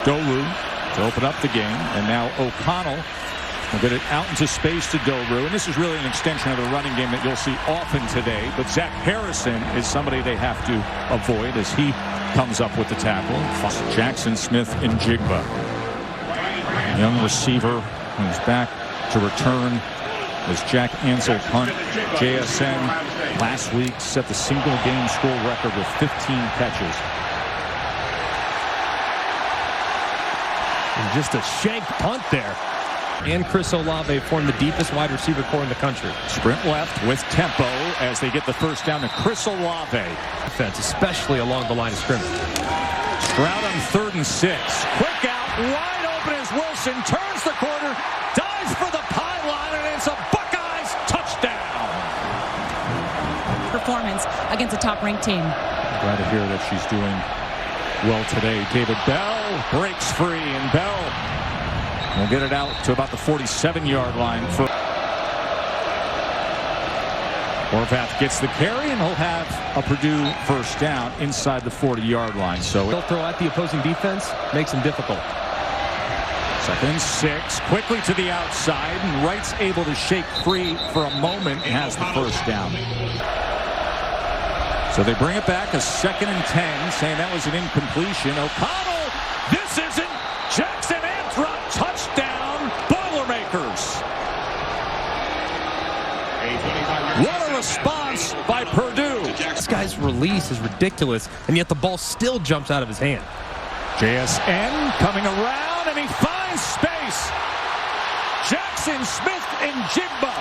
Doru to open up the game, and now O'Connell will get it out into space to Doru, and this is really an extension of the running game that you'll see often today, but Zach Harrison is somebody they have to avoid as he comes up with the tackle. Jackson Smith and Jigba, young receiver who's back to return as Jack Ansel punt. JSN last week set the single game school record with 15 catches. And just a shank punt there. And Chris Olave formed the deepest wide receiver core in the country. Sprint left with tempo as they get the first down to Chris Olave. Defense, especially along the line of scrimmage. Stroud on 3rd and 6. Quick out, wide open as Wilson turns the corner, dives for the pylon, and it's a Buckeyes touchdown. Performance against a top-ranked team. Glad to hear that she's doing well today. David Bell breaks free, and Bell will get it out to about the 47-yard line. Horvath gets the carry, and he'll have a Purdue first down inside the 40-yard line. So he'll throw at the opposing defense, makes him difficult. 2nd and 6, quickly to the outside, and Wright's able to shake free for a moment and has the first down. So they bring it back, a 2nd and 10, saying that was an incompletion. O'Connell, this isn't Jackson Anthrop, touchdown, Boilermakers. What a response by Purdue. This guy's release is ridiculous, and yet the ball still jumps out of his hand. JSN coming around, and he finds space. Jackson Smith and Jigba.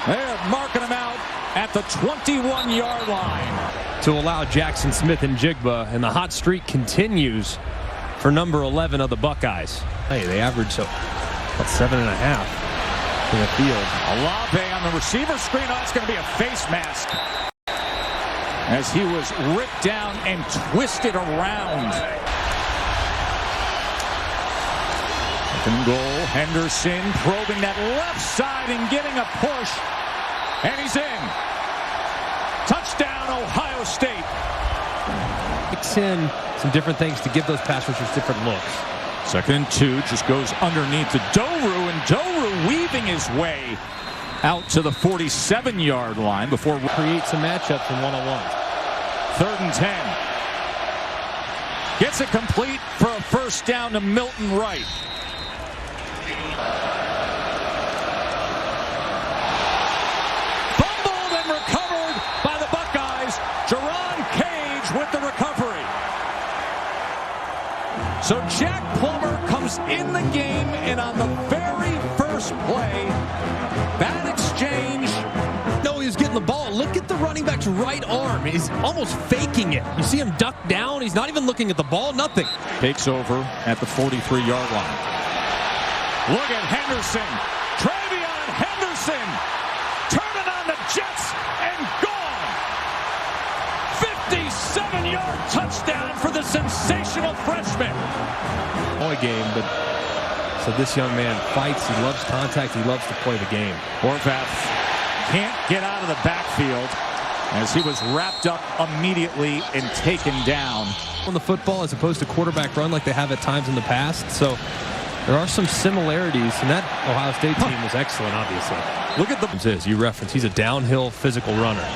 They're marking him out at the 21-yard line. To allow Jackson Smith and Jigba, and the hot streak continues for number 11 of the Buckeyes. Hey, they average about 7.5 in the field. Olave on the receiver screen. Oh, it's going to be a face mask as he was ripped down and twisted around. 2nd and goal. Henderson probing that left side and getting a push, and he's in. Touchdown, Ohio State. Mix in some different things to give those pass rushers different looks. 2nd and 2, just goes underneath to Doru, and Doru weaving his way out to the 47-yard line before create some matchups in one-on-one. 3rd and 10. Gets it complete for a first down to Milton Wright. Fumbled and recovered by the Buckeyes. Jerron Cage with the recovery. So Jack Plummer comes in the game, and on the very first play, bad exchange. No, he's getting the ball. Look at the running back's right arm. He's almost faking it. You see him duck down. He's not even looking at the ball. Nothing. Takes over at the 43-yard line. Look at Henderson. Travion Henderson turning on the Jets and gone. 57-yard touchdown for the sensational freshman. Boy game, but so this young man fights. He loves contact. He loves to play the game. Horvath can't get out of the backfield as he was wrapped up immediately and taken down. On the football as opposed to quarterback run like they have at times in the past. So there are some similarities, and that Ohio State team was excellent, obviously. Look at the... You reference, he's a downhill physical runner.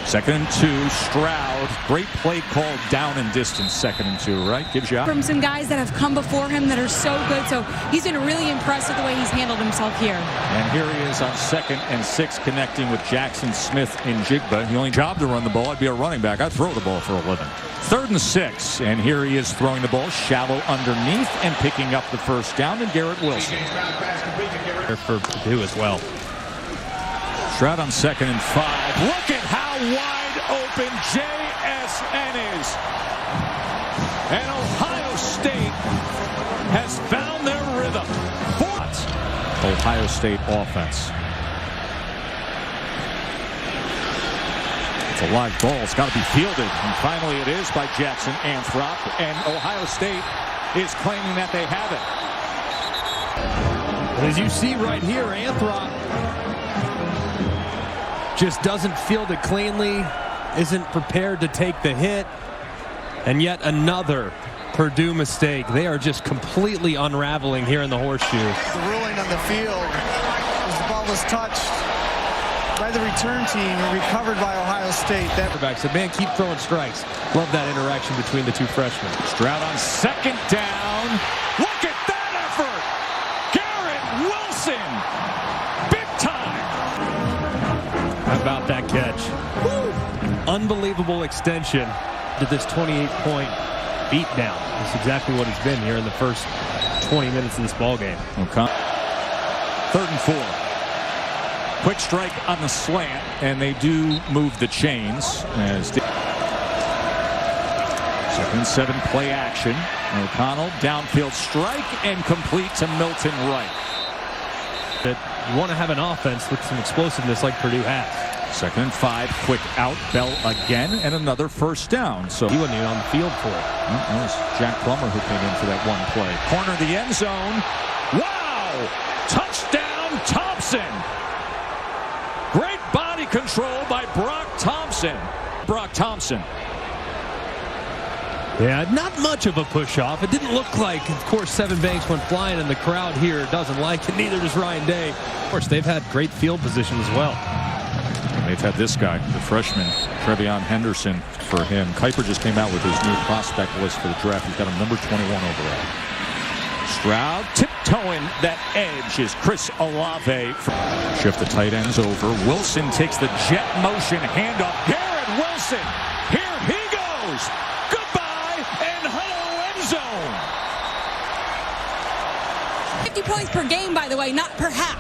2nd and 2, Stroud. Great play called down and distance, 2nd and 2, right? Gives you out. From some guys that have come before him that are so good, so he's been really impressed with the way he's handled himself here. And here he is on 2nd and 6, connecting with Jackson Smith and Jigba. The only job to run the ball, I'd be a running back. I'd throw the ball for a living. 3rd and 6, and here he is throwing the ball shallow underneath and picking up the first down to Garrett Wilson. For Purdue as well. Stroud on 2nd and 5. Look at how wide open JSN is. And Ohio State has found their rhythm. Ohio State offense. It's a live ball. It's got to be fielded. And finally it is by Jackson Anthrop. And Ohio State is claiming that they have it. As you see right here, Anthrop just doesn't field it cleanly. isn't prepared to take the hit. And yet another Purdue mistake. They are just completely unraveling here in the horseshoe. The ruling on the field as the ball was touched by the return team and recovered by Ohio State. That quarterback said, man, keep throwing strikes. Love that interaction between the two freshmen. Stroud on second down. Look at that effort. Garrett Wilson. Big time. How about that catch? Woo! Unbelievable extension to this 28-point beatdown. That's exactly what it's been here in the first 20 minutes of this ball game. Okay. 3rd and 4. Quick strike on the slant, and they do move the chains. As 2nd and 7, play action. O'Connell, downfield strike, and complete to Milton Wright. But you want to have an offense with some explosiveness like Purdue has. 2nd and 5, quick out, Bell again, and another first down. So he wasn't even on the field for it. That was Jack Plummer who came in for that one play. Corner of the end zone. Wow! Touchdown, Thompson! Great body control by Brock Thompson. Yeah, not much of a push-off. It didn't look like, of course, Seven Banks went flying, and the crowd here doesn't like it. Neither does Ryan Day. Of course, they've had great field position as well. They've had this guy, the freshman, Trevion Henderson, for him. Kuiper just came out with his new prospect list for the draft. He's got him number 21 overall. Stroud tiptoeing that edge is Chris Olave. Shift the tight ends over. Wilson takes the jet motion handoff. Garrett Wilson. Here he goes. Goodbye and hello end zone. 50 points per game, by the way, not per half.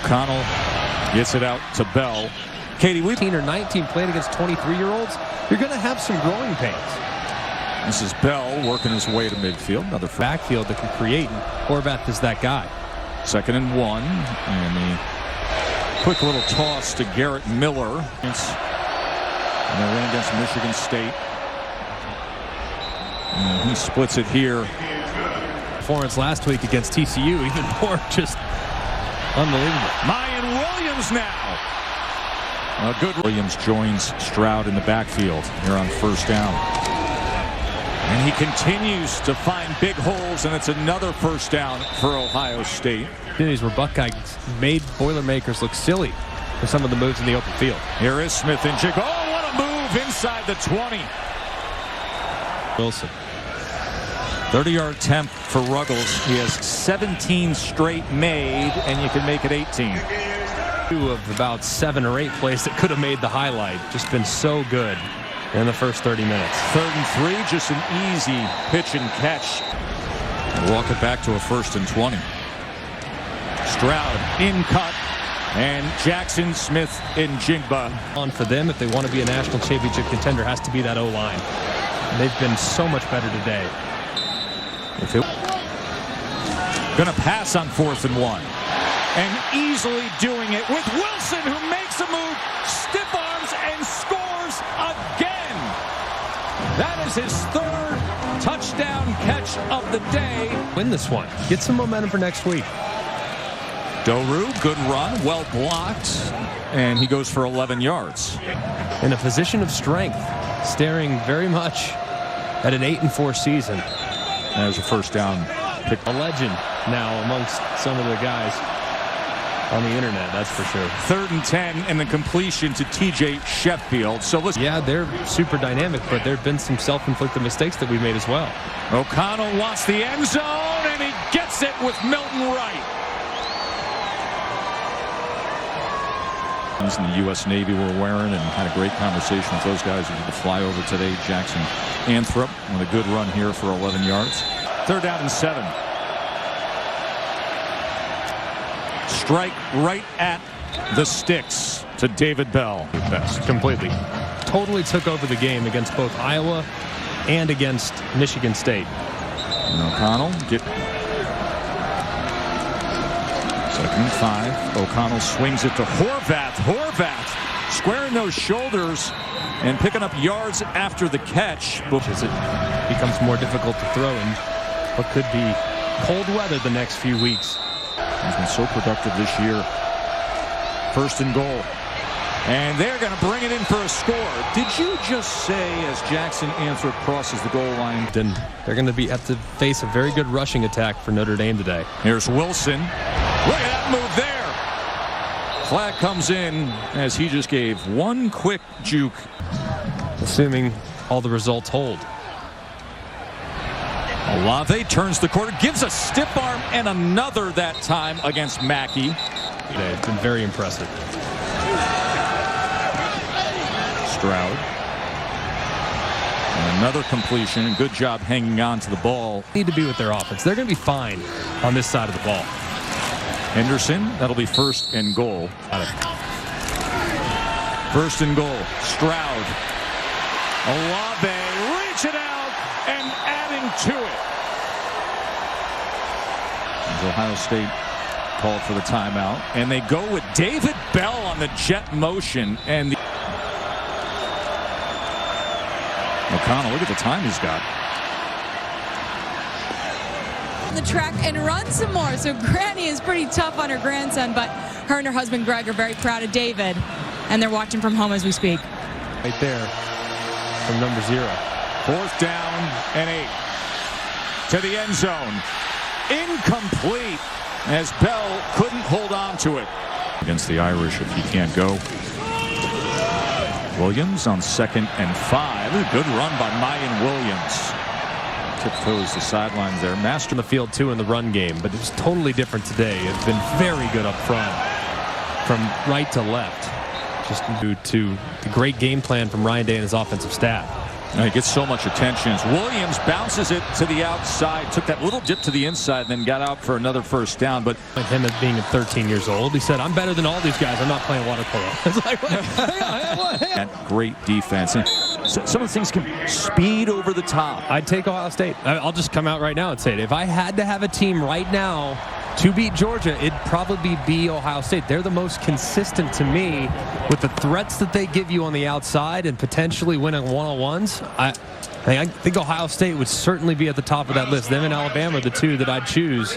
O'Connell gets it out to Bell. Katie, 18 or 19 playing against 23-year-olds, you're going to have some growing pains. This is Bell working his way to midfield. Another backfield that can create, and Horvath is that guy. 2nd and 1, and the quick little toss to Garrett Miller. And they ran against Michigan State. And he splits it here. Performance last week against TCU, even more just unbelievable. Mayan Williams now. A good Williams joins Stroud in the backfield here on 1st down. And he continues to find big holes, and it's another 1st down for Ohio State. These were Buckeyes made Boilermakers look silly for some of the moves in the open field. Here is Smith and Jig. Oh, what a move inside the 20. Wilson. 30-yard attempt for Ruggles. He has 17 straight made, and you can make it 18. 2 of about 7 or 8 plays that could have made the highlight. Just been so good in the first 30 minutes. 3rd and 3, just an easy pitch and catch. Walk it back to a 1st and 20. Stroud in cut, and Jackson, Smith, and Jigba. On for them, if they want to be a national championship contender, has to be that O-line. They've been so much better today. Going to pass on 4th and 1. And easily doing it with Wilson, who makes a move, stiff arms, and scores again. That is his 3rd touchdown catch of the day. Win this one. Get some momentum for next week. Doru, good run, well blocked, and he goes for 11 yards. In a position of strength, staring very much at an 8-4 season. There's a 1st down pick. A legend now amongst some of the guys on the internet, that's for sure. 3rd and 10, and the completion to TJ Sheffield. So listen. Yeah, they're super dynamic, but there have been some self-inflicted mistakes that we've made as well. O'Connell wants the end zone, and he gets it with Milton Wright. In the U.S. Navy were wearing, and had a great conversation with those guys who did the flyover today. Jackson Anthrop with a good run here for 11 yards. 3rd down and 7. Strike right at the sticks to David Bell. Best. Completely. Totally took over the game against both Iowa and against Michigan State. And O'Connell get 2nd and 5. O'Connell swings it to Horvath. Horvath squaring those shoulders and picking up yards after the catch. As it becomes more difficult to throw in what could be cold weather the next few weeks. He's been so productive this year. 1st and goal. And they're going to bring it in for a score. Did you just say as Jackson Anthrop crosses the goal line? And they're going to have to face a very good rushing attack for Notre Dame today. Here's Wilson. Look at that move there. Flag comes in as he just gave one quick juke. Assuming all the results hold. Olave turns the corner, gives a stiff arm and another that time against Mackey. It's been very impressive. Stroud. And another completion. Good job hanging on to the ball. Need to be with their offense. They're going to be fine on this side of the ball. Henderson, that'll be first and goal. First and goal. Stroud. Olave reaching out and adding to it. As Ohio State called for the timeout. And they go with David Bell on the jet motion. And O'Connell, look at the time he's got. The track and run some more. So Granny is pretty tough on her grandson, but her and her husband Greg are very proud of David, and they're watching from home as we speak. Right there from number 0. 4th down and 8 to the end zone. Incomplete as Bell couldn't hold on to it. Against the Irish if he can't go. Williams on 2nd and 5. A good run by Mayan Williams. Tiptoes the sidelines there. Master In the field too in the run game, but it's totally different today. It's been very good up front from right to left. Just due to the great game plan from Ryan Day and his offensive staff. He gets so much attention as Williams bounces it to the outside, took that little dip to the inside, then got out for another first down. But him as being 13 years old, he said, "I'm better than all these guys. I'm not playing water polo." It's like, hang on. That great defense. And some of the things can speed over the top. I'd take Ohio State. I'll just come out right now and say it. If I had to have a team right now to beat Georgia, it'd probably be Ohio State. They're the most consistent to me with the threats that they give you on the outside and potentially winning one-on-ones. I think Ohio State would certainly be at the top of that list. Them and Alabama are the two that I'd choose